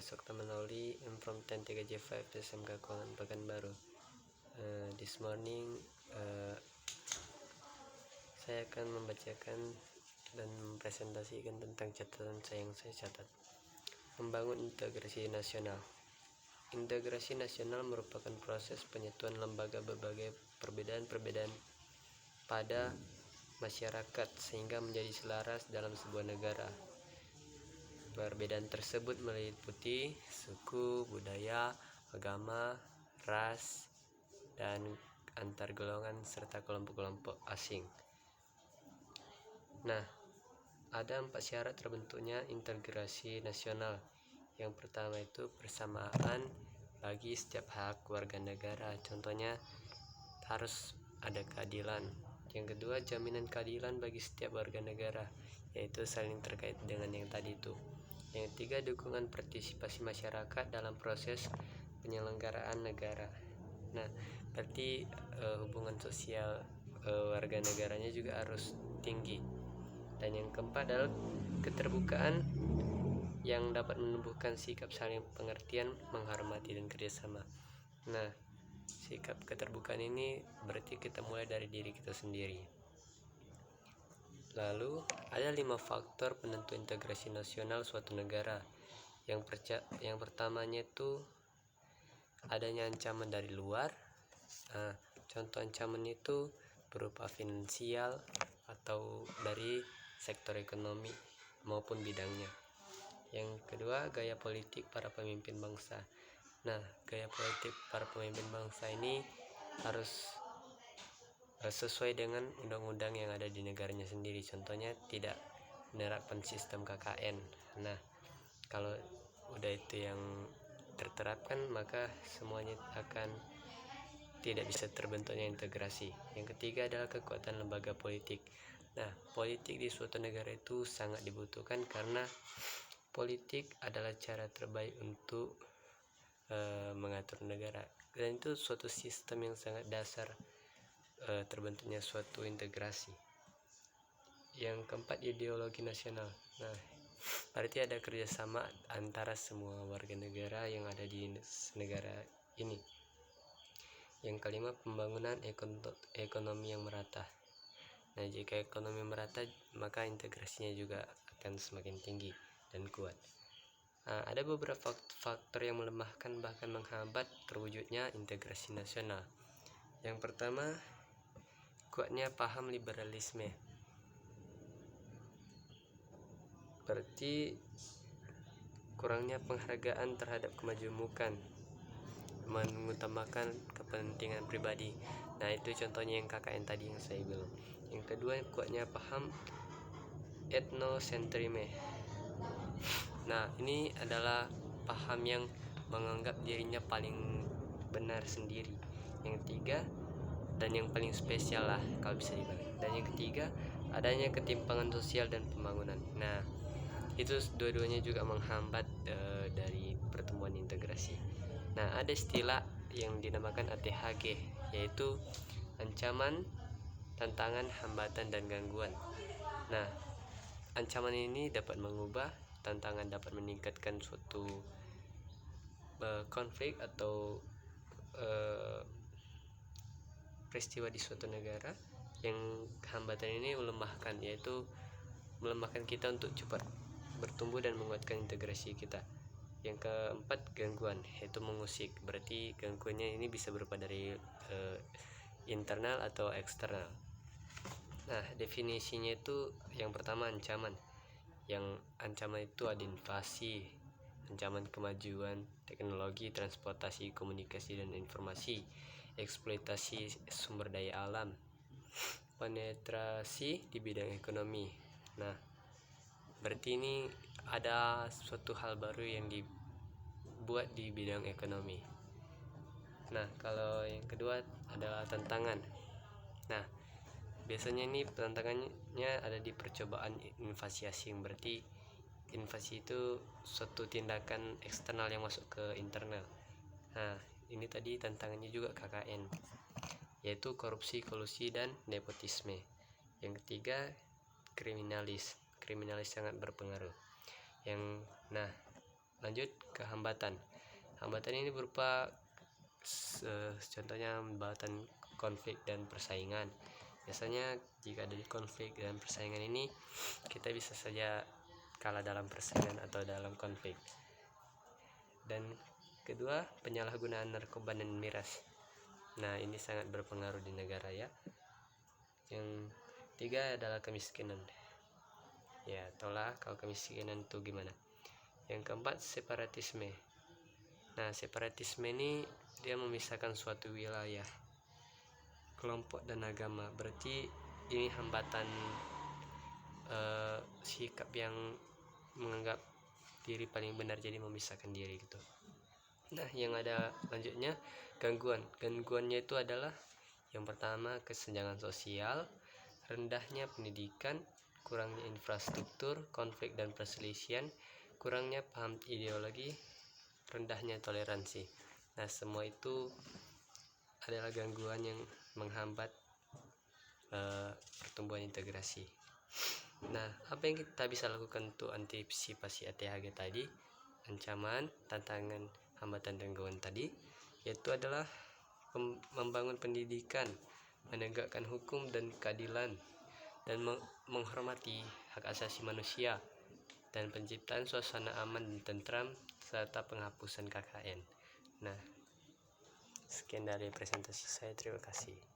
Soktamanoli. I'm from 10-3J5 SMK Kuangan Pekanbaru. This morning saya akan membacakan dan mempresentasikan tentang catatan saya yang saya catat. Membangun integrasi nasional. Integrasi nasional merupakan proses penyatuan lembaga berbagai perbedaan-perbedaan pada masyarakat sehingga menjadi selaras dalam sebuah negara. Perbedaan tersebut meliputi suku, budaya, agama, ras, dan antar golongan serta kelompok-kelompok asing. Nah, ada 4 syarat terbentuknya integrasi nasional. Yang pertama itu persamaan bagi setiap hak warga negara. Contohnya harus ada keadilan. Yang kedua, jaminan keadilan bagi setiap warga negara, yaitu saling terkait dengan yang tadi itu. Yang ketiga, dukungan partisipasi masyarakat dalam proses penyelenggaraan negara. Nah, berarti hubungan sosial warga negaranya juga harus tinggi. Dan yang keempat adalah keterbukaan yang dapat menumbuhkan sikap saling pengertian, menghormati, dan kerjasama. Nah, sikap keterbukaan ini berarti kita mulai dari diri kita sendiri. Lalu ada 5 faktor penentu integrasi nasional suatu negara. Yang pertamanya itu adanya ancaman dari luar. Contoh ancaman itu berupa finansial atau dari sektor ekonomi maupun bidangnya. Yang kedua, gaya politik para pemimpin bangsa. Nah, gaya politik para pemimpin bangsa ini harus sesuai dengan undang-undang yang ada di negaranya sendiri. Contohnya tidak menerapkan sistem KKN. Nah, kalau udah itu yang terterapkan, maka semuanya akan tidak bisa terbentuknya integrasi. Yang ketiga adalah kekuatan lembaga politik. Nah, politik di suatu negara itu sangat dibutuhkan karena politik adalah cara terbaik untuk mengatur negara, dan itu suatu sistem yang sangat dasar terbentuknya suatu integrasi. Yang keempat, ideologi nasional. Nah, berarti ada kerjasama antara semua warga negara yang ada di negara ini. Yang kelima, pembangunan ekonomi yang merata. Nah, jika ekonomi merata, maka integrasinya juga akan semakin tinggi dan kuat. Ada beberapa faktor yang melemahkan bahkan menghambat terwujudnya integrasi nasional. Yang pertama, kuatnya paham liberalisme. Berarti kurangnya penghargaan terhadap kemajemukan, mengutamakan kepentingan pribadi. Nah, itu contohnya yang KKN tadi yang saya bilang. Yang kedua, kuatnya paham etnosentrisme. Nah, ini adalah paham yang menganggap dirinya paling benar sendiri. Yang ketiga, dan yang paling spesial lah kalau bisa dibilang. Dan yang ketiga, adanya ketimpangan sosial dan pembangunan. Nah, itu dua-duanya juga menghambat dari pertemuan integrasi. Nah, ada istilah yang dinamakan ATHG, yaitu ancaman, tantangan, hambatan, dan gangguan. Nah, ancaman ini dapat mengubah, tantangan dapat meningkatkan suatu konflik atau peristiwa di suatu negara. Yang hambatan ini melemahkan, yaitu melemahkan kita untuk cepat bertumbuh dan menguatkan integrasi kita. Yang keempat, gangguan, yaitu mengusik. Berarti gangguannya ini bisa berupa dari internal atau eksternal. Nah, definisinya itu yang pertama ancaman. Yang ancaman itu ada invasi, ancaman kemajuan teknologi, transportasi, komunikasi, dan informasi, eksploitasi sumber daya alam, penetrasi di bidang ekonomi. Nah, berarti ini ada suatu hal baru yang dibuat di bidang ekonomi. Nah, kalau yang kedua adalah tantangan. Nah, biasanya ini tantangannya ada di percobaan invasi asing. Berarti invasi itu suatu tindakan eksternal yang masuk ke internal. Nah, ini tadi tantangannya juga KKN, yaitu korupsi, kolusi, dan nepotisme. Yang ketiga, kriminalis sangat berpengaruh. Lanjut ke hambatan. Hambatan ini berupa contohnya hambatan konflik dan persaingan. Biasanya jika ada konflik dan persaingan ini, kita bisa saja kalah dalam persaingan atau dalam konflik. Dan kedua, penyalahgunaan narkoba dan miras. Nah, ini sangat berpengaruh di negara ya. Yang tiga adalah kemiskinan. Ya, taulah kalau kemiskinan itu gimana. Yang keempat, separatisme. Nah, separatisme ini dia memisahkan suatu wilayah, kelompok dan agama. Berarti ini hambatan sikap yang menganggap diri paling benar, jadi memisahkan diri gitu. Nah, yang ada lanjutnya gangguannya itu adalah yang pertama, kesenjangan sosial, rendahnya pendidikan, kurangnya infrastruktur, konflik dan perselisihan, kurangnya paham ideologi, rendahnya toleransi. Nah, semua itu adalah gangguan yang menghambat pertumbuhan integrasi. Nah, apa yang kita bisa lakukan untuk antisipasi ATHG tadi, ancaman, tantangan, hambatan dan gangguan tadi, yaitu adalah membangun pendidikan, menegakkan hukum dan keadilan, dan menghormati hak asasi manusia, dan penciptaan suasana aman dan tentram, serta penghapusan KKN. Nah, sekian dari presentasi saya, terima kasih.